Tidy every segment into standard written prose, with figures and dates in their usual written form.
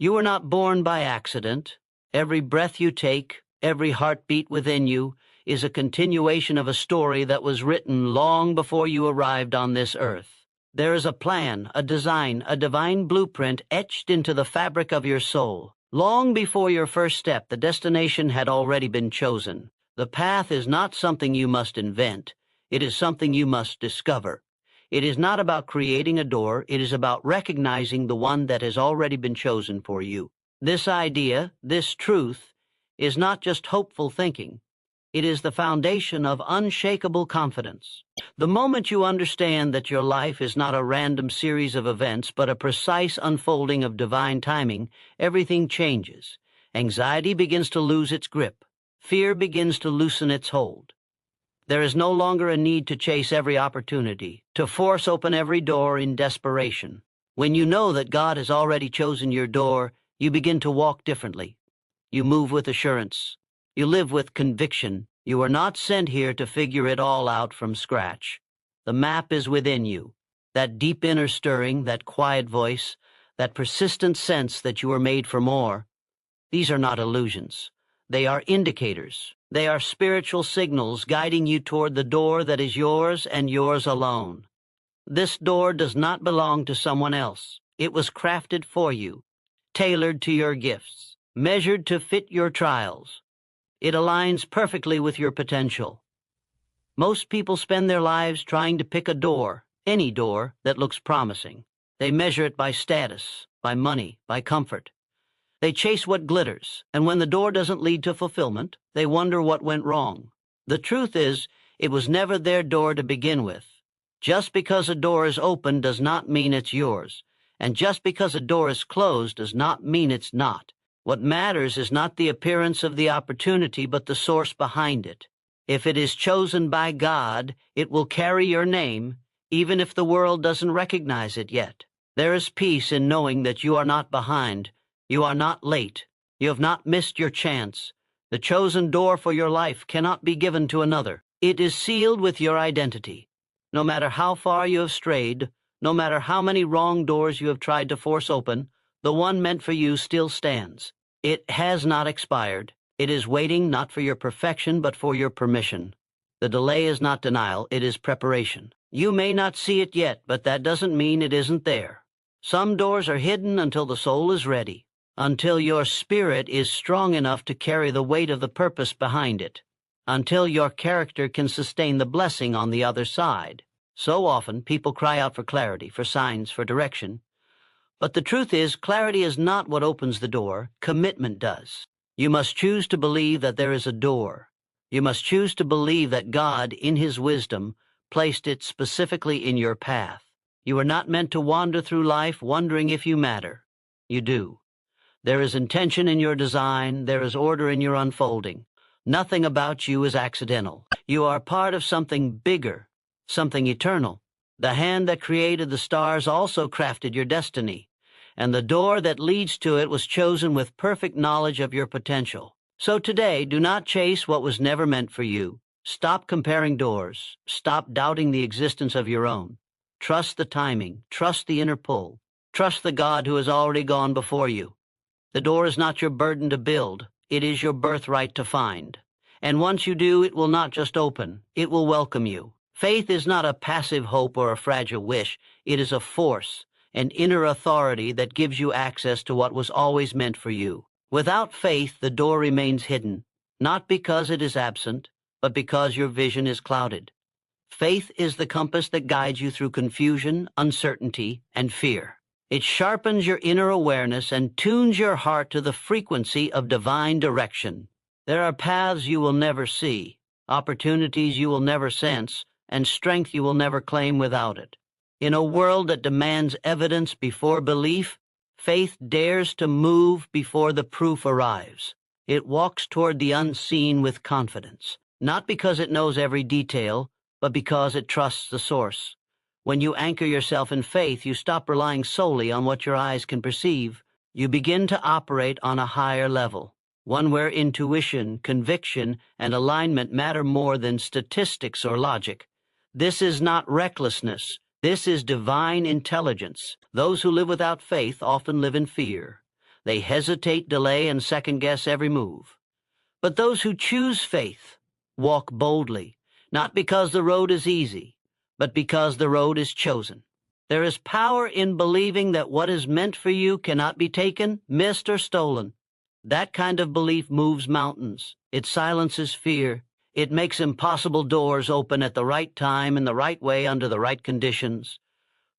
You were not born by accident. Every breath you take, every heartbeat within you, is a continuation of a story that was written long before you arrived on this earth. There is a plan, a design, a divine blueprint etched into the fabric of your soul. Long before your first step, the destination had already been chosen. The path is not something you must invent. It is something you must discover. It is not about creating a door. It is about recognizing the one that has already been chosen for you. This idea, this truth, is not just hopeful thinking. It is the foundation of unshakable confidence. The moment you understand that your life is not a random series of events, but a precise unfolding of divine timing, everything changes. Anxiety begins to lose its grip. Fear begins to loosen its hold. There is no longer a need to chase every opportunity, to force open every door in desperation. When you know that God has already chosen your door, you begin to walk differently. You move with assurance. You live with conviction. You are not sent here to figure it all out from scratch. The map is within you. That deep inner stirring, that quiet voice, that persistent sense that you are made for more. These are not illusions. They are indicators. They are spiritual signals guiding you toward the door that is yours and yours alone. This door does not belong to someone else. It was crafted for you, tailored to your gifts, measured to fit your trials. It aligns perfectly with your potential. Most people spend their lives trying to pick a door, any door, that looks promising. They measure it by status, by money, by comfort. They chase what glitters, and when the door doesn't lead to fulfillment, they wonder what went wrong. The truth is, it was never their door to begin with. Just because a door is open does not mean it's yours, and just because a door is closed does not mean it's not. What matters is not the appearance of the opportunity, but the source behind it. If it is chosen by God, it will carry your name, even if the world doesn't recognize it yet. There is peace in knowing that you are not behind. You are not late. You have not missed your chance. The chosen door for your life cannot be given to another. It is sealed with your identity. No matter how far you have strayed, no matter how many wrong doors you have tried to force open, the one meant for you still stands. It has not expired. It is waiting not for your perfection, but for your permission. The delay is not denial, it is preparation. You may not see it yet, but that doesn't mean it isn't there. Some doors are hidden until the soul is ready, until your spirit is strong enough to carry the weight of the purpose behind it, until your character can sustain the blessing on the other side. So often, people cry out for clarity, for signs, for direction. But the truth is, clarity is not what opens the door. Commitment does. You must choose to believe that there is a door. You must choose to believe that God, in His wisdom, placed it specifically in your path. You are not meant to wander through life wondering if you matter. You do. There is intention in your design. There is order in your unfolding. Nothing about you is accidental. You are part of something bigger, something eternal. The hand that created the stars also crafted your destiny, and the door that leads to it was chosen with perfect knowledge of your potential. So today, do not chase what was never meant for you. Stop comparing doors. Stop doubting the existence of your own. Trust the timing. Trust the inner pull. Trust the God who has already gone before you. The door is not your burden to build. It is your birthright to find. And once you do, it will not just open. It will welcome you. Faith is not a passive hope or a fragile wish. It is a force, an inner authority that gives you access to what was always meant for you. Without faith, the door remains hidden, not because it is absent, but because your vision is clouded. Faith is the compass that guides you through confusion, uncertainty, and fear. It sharpens your inner awareness and tunes your heart to the frequency of divine direction. There are paths you will never see, opportunities you will never sense, and strength you will never claim without it. In a world that demands evidence before belief, faith dares to move before the proof arrives. It walks toward the unseen with confidence, not because it knows every detail, but because it trusts the source. When you anchor yourself in faith, you stop relying solely on what your eyes can perceive. You begin to operate on a higher level, one where intuition, conviction, and alignment matter more than statistics or logic. This is not recklessness. This is divine intelligence. Those who live without faith often live in fear. They hesitate, delay, and second-guess every move. But those who choose faith walk boldly, not because the road is easy, but because the road is chosen. There is power in believing that what is meant for you cannot be taken, missed, or stolen. That kind of belief moves mountains. It silences fear. It makes impossible doors open at the right time in the right way under the right conditions.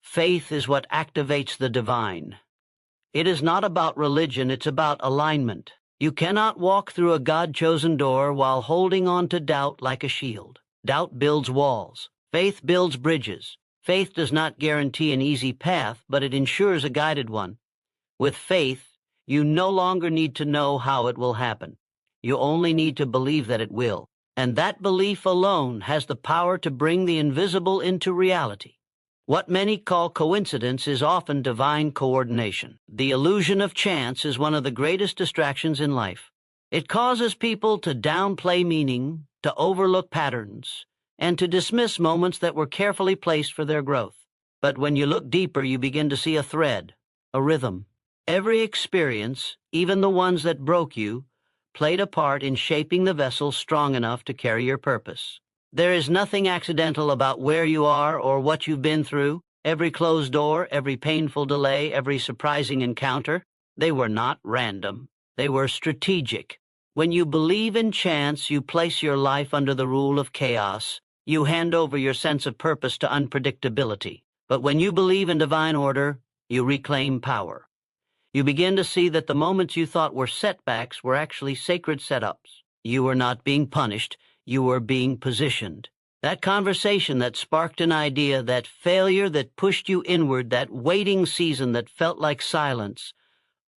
Faith is what activates the divine. It is not about religion, it's about alignment. You cannot walk through a God-chosen door while holding on to doubt like a shield. Doubt builds walls. Faith builds bridges. Faith does not guarantee an easy path, but it ensures a guided one. With faith, you no longer need to know how it will happen. You only need to believe that it will. And that belief alone has the power to bring the invisible into reality. What many call coincidence is often divine coordination. The illusion of chance is one of the greatest distractions in life. It causes people to downplay meaning, to overlook patterns, and to dismiss moments that were carefully placed for their growth. But when you look deeper, you begin to see a thread, a rhythm. Every experience, even the ones that broke you, played a part in shaping the vessel strong enough to carry your purpose. There is nothing accidental about where you are or what you've been through. Every closed door, every painful delay, every surprising encounter, they were not random. They were strategic. When you believe in chance, you place your life under the rule of chaos. You hand over your sense of purpose to unpredictability. But when you believe in divine order, you reclaim power. You begin to see that the moments you thought were setbacks were actually sacred setups. You were not being punished. You were being positioned. That conversation that sparked an idea, that failure that pushed you inward, that waiting season that felt like silence,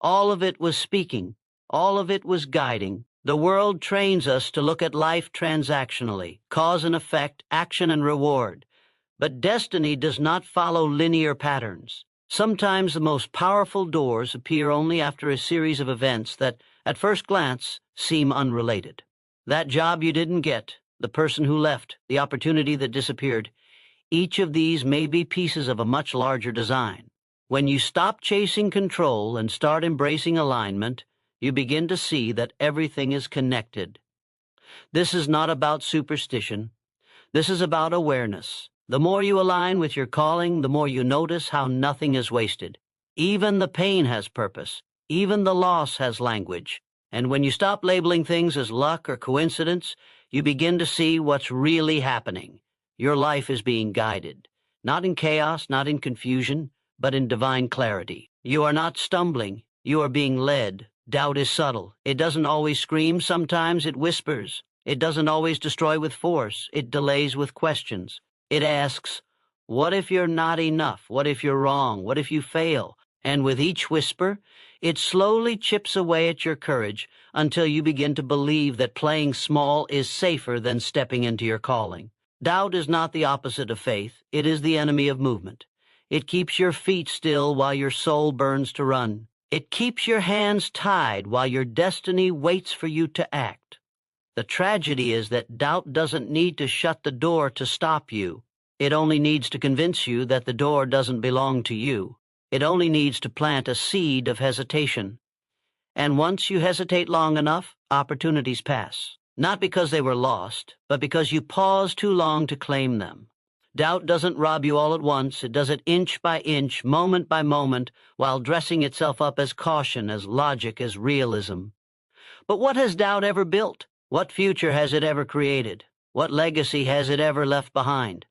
all of it was speaking. All of it was guiding. The world trains us to look at life transactionally, cause and effect, action and reward. But destiny does not follow linear patterns. Sometimes the most powerful doors appear only after a series of events that, at first glance, seem unrelated. That job you didn't get, the person who left, the opportunity that disappeared, each of these may be pieces of a much larger design. When you stop chasing control and start embracing alignment, you begin to see that everything is connected. This is not about superstition. This is about awareness. The more you align with your calling, the more you notice how nothing is wasted. Even the pain has purpose. Even the loss has language. And when you stop labeling things as luck or coincidence, you begin to see what's really happening. Your life is being guided, not in chaos, not in confusion, but in divine clarity. You are not stumbling. You are being led. Doubt is subtle. It doesn't always scream. Sometimes it whispers. It doesn't always destroy with force. It delays with questions. It asks, what if you're not enough? What if you're wrong? What if you fail? And with each whisper, it slowly chips away at your courage until you begin to believe that playing small is safer than stepping into your calling. Doubt is not the opposite of faith. It is the enemy of movement. It keeps your feet still while your soul burns to run. It keeps your hands tied while your destiny waits for you to act. The tragedy is that doubt doesn't need to shut the door to stop you. It only needs to convince you that the door doesn't belong to you. It only needs to plant a seed of hesitation. And once you hesitate long enough, opportunities pass. Not because they were lost, but because you paused too long to claim them. Doubt doesn't rob you all at once. It does it inch by inch, moment by moment, while dressing itself up as caution, as logic, as realism. But what has doubt ever built? What future has it ever created? What legacy has it ever left behind?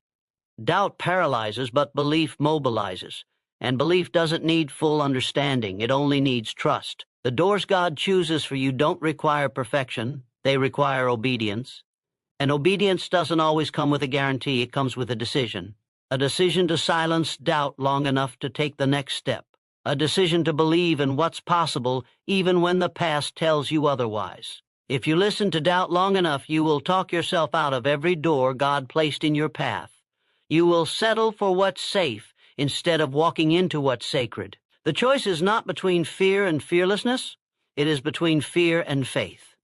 Doubt paralyzes, but belief mobilizes. And belief doesn't need full understanding. It only needs trust. The doors God chooses for you don't require perfection. They require obedience. And obedience doesn't always come with a guarantee. It comes with a decision. A decision to silence doubt long enough to take the next step. A decision to believe in what's possible even when the past tells you otherwise. If you listen to doubt long enough, you will talk yourself out of every door God placed in your path. You will settle for what's safe instead of walking into what's sacred. The choice is not between fear and fearlessness. It is between fear and faith.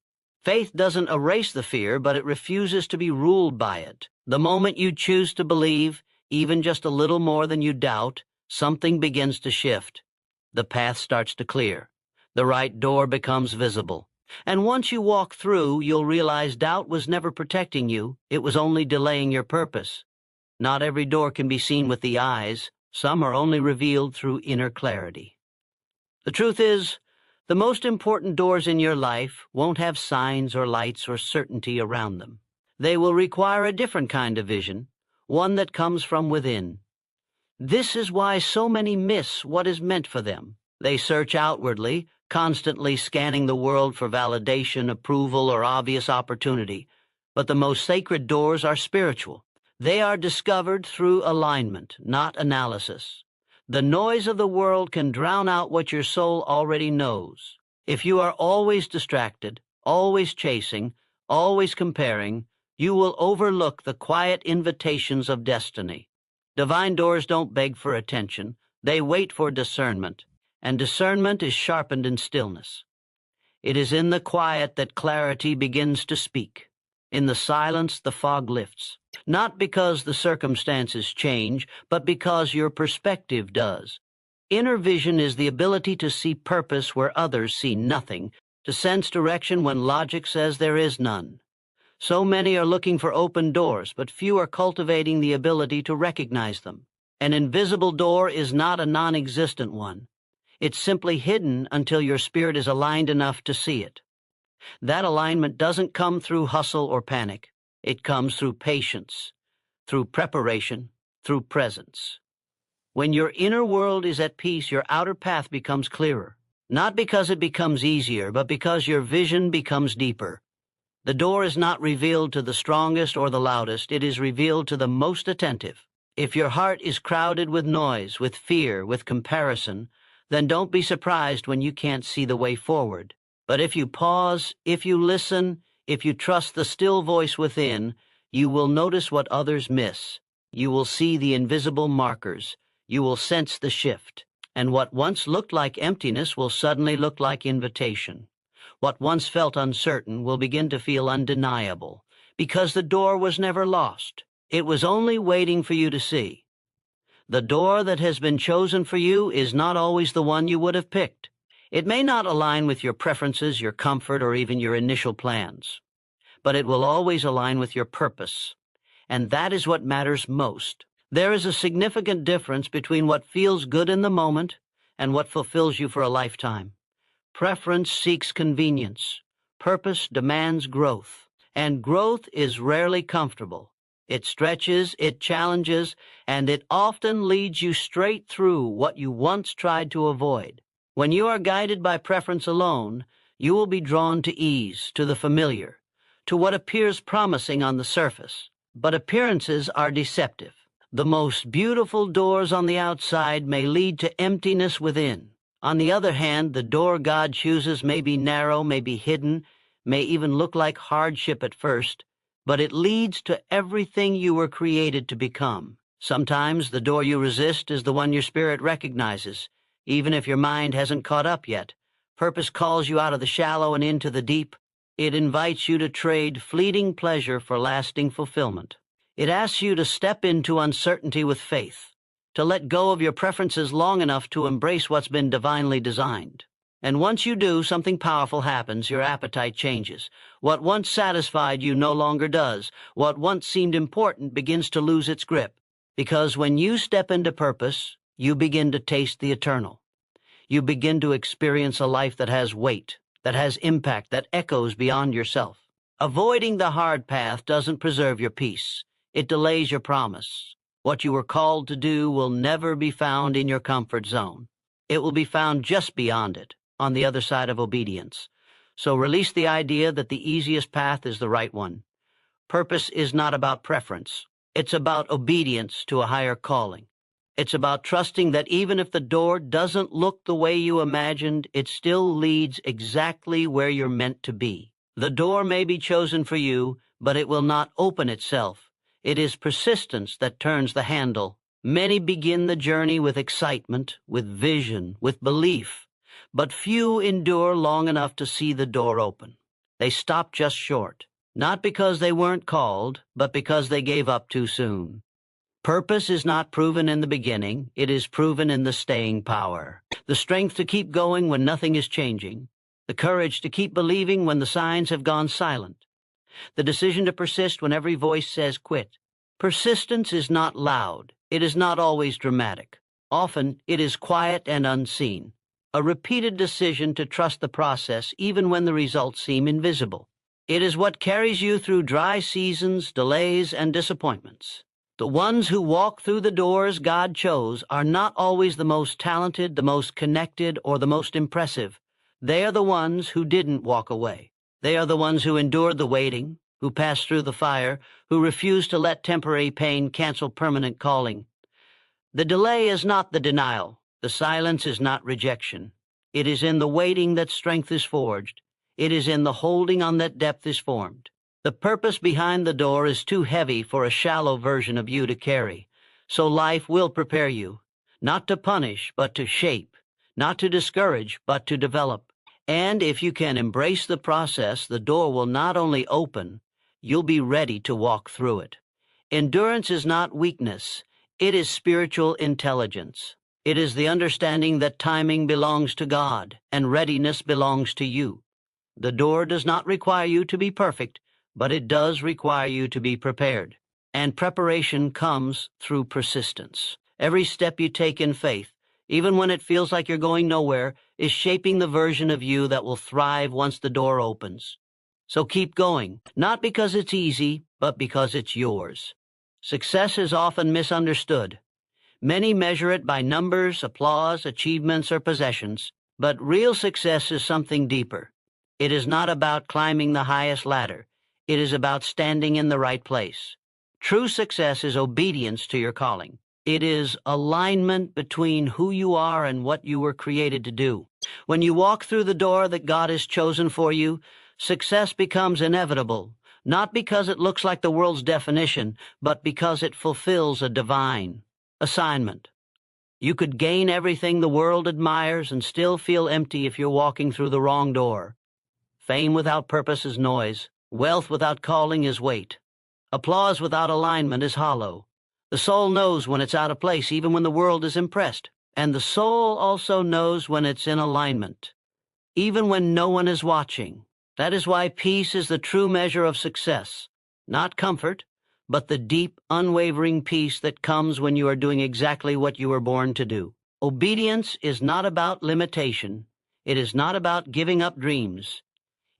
Faith doesn't erase the fear, but it refuses to be ruled by it. The moment you choose to believe, even just a little more than you doubt, something begins to shift. The path starts to clear. The right door becomes visible. And once you walk through, you'll realize doubt was never protecting you. It was only delaying your purpose. Not every door can be seen with the eyes. Some are only revealed through inner clarity. The truth is, the most important doors in your life won't have signs or lights or certainty around them. They will require a different kind of vision, one that comes from within. This is why so many miss what is meant for them. They search outwardly, constantly scanning the world for validation, approval, or obvious opportunity. But the most sacred doors are spiritual. They are discovered through alignment, not analysis. The noise of the world can drown out what your soul already knows. If you are always distracted, always chasing, always comparing, you will overlook the quiet invitations of destiny. Divine doors don't beg for attention. They wait for discernment, and discernment is sharpened in stillness. It is in the quiet that clarity begins to speak. In the silence, the fog lifts. Not because the circumstances change, but because your perspective does. Inner vision is the ability to see purpose where others see nothing, to sense direction when logic says there is none. So many are looking for open doors, but few are cultivating the ability to recognize them. An invisible door is not a non-existent one. It's simply hidden until your spirit is aligned enough to see it. That alignment doesn't come through hustle or panic. It comes through patience, through preparation, through presence. When your inner world is at peace, your outer path becomes clearer. Not because it becomes easier, but because your vision becomes deeper. The door is not revealed to the strongest or the loudest. It is revealed to the most attentive. If your heart is crowded with noise, with fear, with comparison, then don't be surprised when you can't see the way forward. But if you pause, if you listen, if you trust the still voice within, you will notice what others miss. You will see the invisible markers. You will sense the shift. And what once looked like emptiness will suddenly look like invitation. What once felt uncertain will begin to feel undeniable, because the door was never lost. It was only waiting for you to see. The door that has been chosen for you is not always the one you would have picked. It may not align with your preferences, your comfort, or even your initial plans. But it will always align with your purpose. And that is what matters most. There is a significant difference between what feels good in the moment and what fulfills you for a lifetime. Preference seeks convenience. Purpose demands growth. And growth is rarely comfortable. It stretches, it challenges, and it often leads you straight through what you once tried to avoid. When you are guided by preference alone, you will be drawn to ease, to the familiar, to what appears promising on the surface. But appearances are deceptive. The most beautiful doors on the outside may lead to emptiness within. On the other hand, the door God chooses may be narrow, may be hidden, may even look like hardship at first, but it leads to everything you were created to become. Sometimes the door you resist is the one your spirit recognizes, even if your mind hasn't caught up yet. Purpose calls you out of the shallow and into the deep. It invites you to trade fleeting pleasure for lasting fulfillment. It asks you to step into uncertainty with faith, to let go of your preferences long enough to embrace what's been divinely designed. And once you do, something powerful happens. Your appetite changes. What once satisfied you no longer does. What once seemed important begins to lose its grip. Because when you step into purpose, you begin to taste the eternal. You begin to experience a life that has weight, that has impact, that echoes beyond yourself. Avoiding the hard path doesn't preserve your peace. It delays your promise. What you were called to do will never be found in your comfort zone. It will be found just beyond it, on the other side of obedience. So release the idea that the easiest path is the right one. Purpose is not about preference. It's about obedience to a higher calling. It's about trusting that even if the door doesn't look the way you imagined, it still leads exactly where you're meant to be. The door may be chosen for you, but it will not open itself. It is persistence that turns the handle. Many begin the journey with excitement, with vision, with belief, but few endure long enough to see the door open. They stop just short, not because they weren't called, but because they gave up too soon. Purpose is not proven in the beginning, it is proven in the staying power. The strength to keep going when nothing is changing. The courage to keep believing when the signs have gone silent. The decision to persist when every voice says quit. Persistence is not loud. It is not always dramatic. Often, it is quiet and unseen. A repeated decision to trust the process even when the results seem invisible. It is what carries you through dry seasons, delays, and disappointments. The ones who walk through the doors God chose are not always the most talented, the most connected, or the most impressive. They are the ones who didn't walk away. They are the ones who endured the waiting, who passed through the fire, who refused to let temporary pain cancel permanent calling. The delay is not the denial. The silence is not rejection. It is in the waiting that strength is forged. It is in the holding on that depth is formed. The purpose behind the door is too heavy for a shallow version of you to carry. So life will prepare you, not to punish, but to shape, not to discourage, but to develop. And if you can embrace the process, the door will not only open, you'll be ready to walk through it. Endurance is not weakness. It is spiritual intelligence. It is the understanding that timing belongs to God and readiness belongs to you. The door does not require you to be perfect, but it does require you to be prepared. And preparation comes through persistence. Every step you take in faith, even when it feels like you're going nowhere, is shaping the version of you that will thrive once the door opens. So keep going, not because it's easy, but because it's yours. Success is often misunderstood. Many measure it by numbers, applause, achievements, or possessions, but real success is something deeper. It is not about climbing the highest ladder. It is about standing in the right place. True success is obedience to your calling. It is alignment between who you are and what you were created to do. When you walk through the door that God has chosen for you, success becomes inevitable, not because it looks like the world's definition, but because it fulfills a divine assignment. You could gain everything the world admires and still feel empty if you're walking through the wrong door. Fame without purpose is noise. Wealth without calling is weight. Applause without alignment is hollow. The soul knows when it's out of place, even when the world is impressed. And the soul also knows when it's in alignment, even when no one is watching. That is why peace is the true measure of success. Not comfort, but the deep, unwavering peace that comes when you are doing exactly what you were born to do. Obedience is not about limitation. It is not about giving up dreams.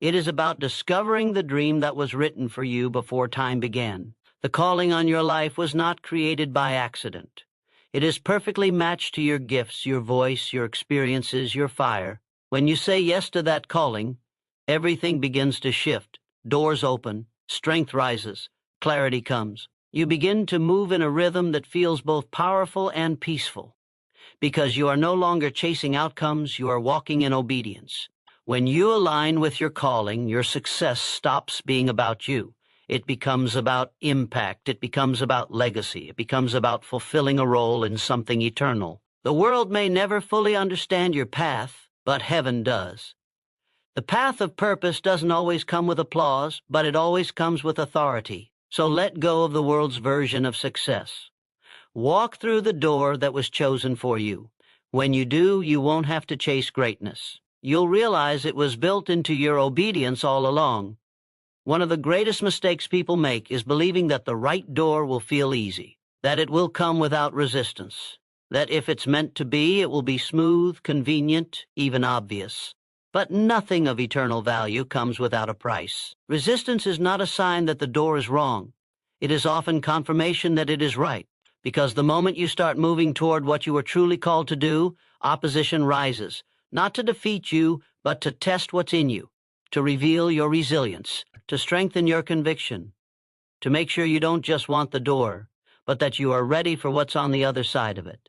It is about discovering the dream that was written for you before time began. The calling on your life was not created by accident. It is perfectly matched to your gifts, your voice, your experiences, your fire. When you say yes to that calling, everything begins to shift. Doors open, strength rises, clarity comes. You begin to move in a rhythm that feels both powerful and peaceful. Because you are no longer chasing outcomes, you are walking in obedience. When you align with your calling, your success stops being about you. It becomes about impact. It becomes about legacy. It becomes about fulfilling a role in something eternal. The world may never fully understand your path, but heaven does. The path of purpose doesn't always come with applause, but it always comes with authority. So let go of the world's version of success. Walk through the door that was chosen for you. When you do, you won't have to chase greatness. You'll realize it was built into your obedience all along. One of the greatest mistakes people make is believing that the right door will feel easy, that it will come without resistance, that if it's meant to be, it will be smooth, convenient, even obvious. But nothing of eternal value comes without a price. Resistance is not a sign that the door is wrong. It is often confirmation that it is right, because the moment you start moving toward what you were truly called to do, opposition rises. Not to defeat you, but to test what's in you, to reveal your resilience, to strengthen your conviction, to make sure you don't just want the door, but that you are ready for what's on the other side of it.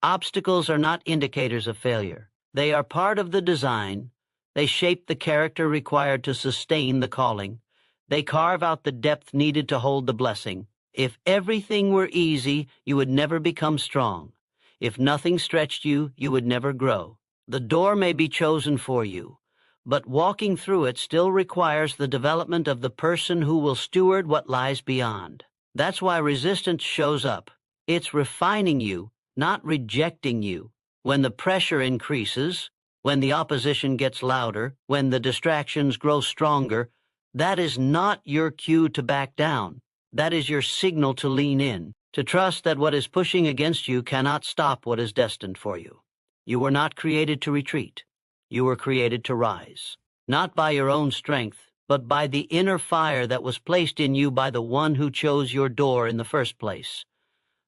Obstacles are not indicators of failure. They are part of the design. They shape the character required to sustain the calling. They carve out the depth needed to hold the blessing. If everything were easy, you would never become strong. If nothing stretched you, you would never grow. The door may be chosen for you, but walking through it still requires the development of the person who will steward what lies beyond. That's why resistance shows up. It's refining you, not rejecting you. When the pressure increases, when the opposition gets louder, when the distractions grow stronger, that is not your cue to back down. That is your signal to lean in, to trust that what is pushing against you cannot stop what is destined for you. You were not created to retreat. You were created to rise, not by your own strength, but by the inner fire that was placed in you by the one who chose your door in the first place.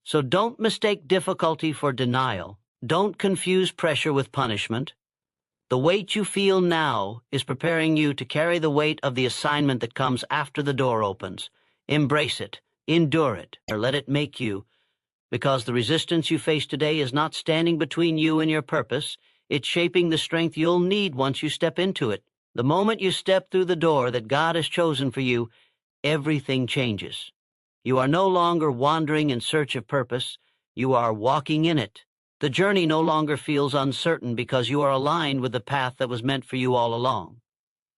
So don't mistake difficulty for denial. Don't confuse pressure with punishment. The weight you feel now is preparing you to carry the weight of the assignment that comes after the door opens. Embrace it, endure it, or let it make you, because the resistance you face today is not standing between you and your purpose. It's shaping the strength you'll need once you step into it. The moment you step through the door that God has chosen for you, everything changes. You are no longer wandering in search of purpose. You are walking in it. The journey no longer feels uncertain because you are aligned with the path that was meant for you all along.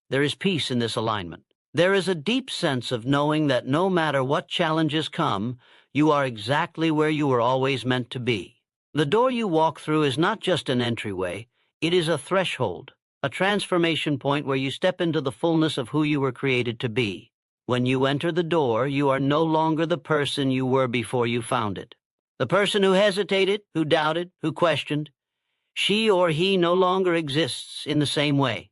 There is peace in this alignment. There is a deep sense of knowing that no matter what challenges come, you are exactly where you were always meant to be. The door you walk through is not just an entryway. It is a threshold, a transformation point where you step into the fullness of who you were created to be. When you enter the door, you are no longer the person you were before you found it. The person who hesitated, who doubted, who questioned, she or he no longer exists in the same way.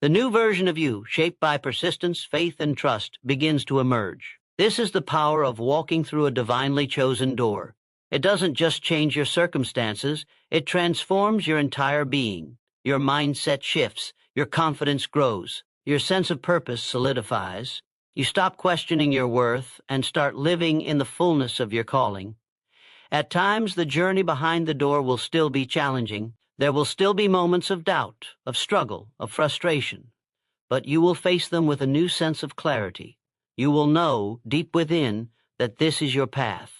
The new version of you, shaped by persistence, faith, and trust, begins to emerge. This is the power of walking through a divinely chosen door. It doesn't just change your circumstances, it transforms your entire being. Your mindset shifts, your confidence grows, your sense of purpose solidifies. You stop questioning your worth and start living in the fullness of your calling. At times, the journey behind the door will still be challenging. There will still be moments of doubt, of struggle, of frustration. But you will face them with a new sense of clarity. You will know, deep within, that this is your path.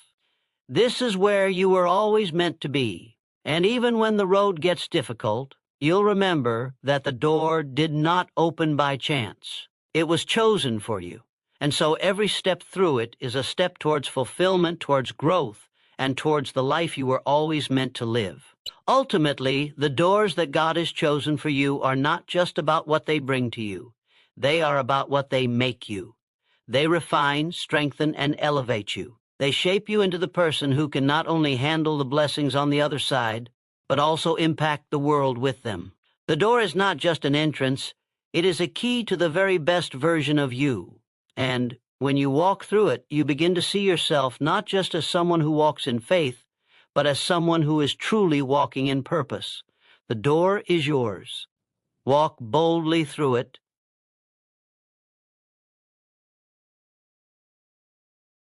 This is where you were always meant to be. And even when the road gets difficult, you'll remember that the door did not open by chance. It was chosen for you. And so every step through it is a step towards fulfillment, towards growth, and towards the life you were always meant to live. Ultimately, the doors that God has chosen for you are not just about what they bring to you. They are about what they make you. They refine, strengthen, and elevate you. They shape you into the person who can not only handle the blessings on the other side, but also impact the world with them. The door is not just an entrance. It is a key to the very best version of you. And when you walk through it, you begin to see yourself not just as someone who walks in faith, but as someone who is truly walking in purpose. The door is yours. Walk boldly through it,